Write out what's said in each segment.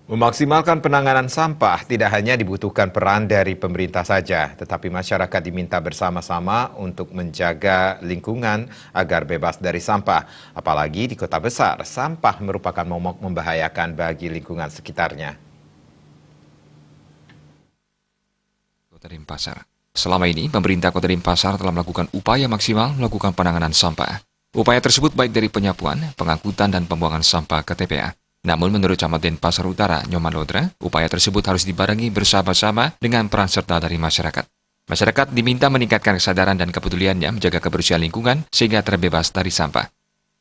Memaksimalkan penanganan sampah tidak hanya dibutuhkan peran dari pemerintah saja, tetapi masyarakat diminta bersama-sama untuk menjaga lingkungan agar bebas dari sampah. Apalagi di kota besar, sampah merupakan momok membahayakan bagi lingkungan sekitarnya. Kota Denpasar. Selama ini, pemerintah Kota Denpasar telah melakukan upaya maksimal melakukan penanganan sampah. Upaya tersebut baik dari penyapuan, pengangkutan, dan pembuangan sampah ke TPA. Namun menurut Camat Denpasar Utara, Nyoman Lodra, upaya tersebut harus dibarengi bersama-sama dengan peran serta dari masyarakat. Masyarakat diminta meningkatkan kesadaran dan kepeduliannya menjaga kebersihan lingkungan sehingga terbebas dari sampah.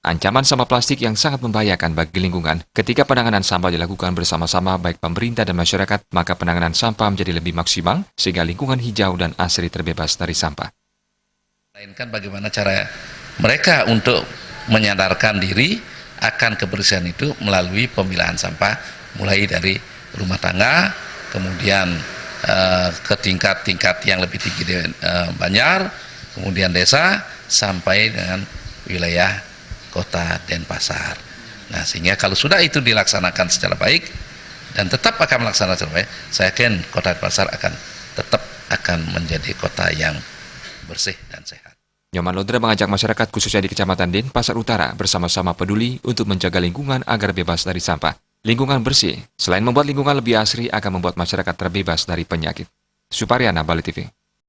Ancaman sampah plastik yang sangat membahayakan bagi lingkungan. Ketika penanganan sampah dilakukan bersama-sama baik pemerintah dan masyarakat, maka penanganan sampah menjadi lebih maksimal sehingga lingkungan hijau dan asri terbebas dari sampah. Melainkan bagaimana cara mereka untuk menyadarkan diri akan kebersihan itu melalui pemilahan sampah, mulai dari rumah tangga, kemudian ke tingkat-tingkat yang lebih tinggi di Banjar, kemudian desa, sampai dengan wilayah kota Denpasar. Nah, sehingga kalau sudah itu dilaksanakan secara baik dan tetap akan melaksanakan secara baik, saya yakin kota Denpasar tetap akan menjadi kota yang bersih dan sehat. Nyoman Lodra mengajak masyarakat khususnya di Kecamatan Denpasar Utara bersama-sama peduli untuk menjaga lingkungan agar bebas dari sampah. Lingkungan bersih, selain membuat lingkungan lebih asri, akan membuat masyarakat terbebas dari penyakit. Supariana, Bali TV.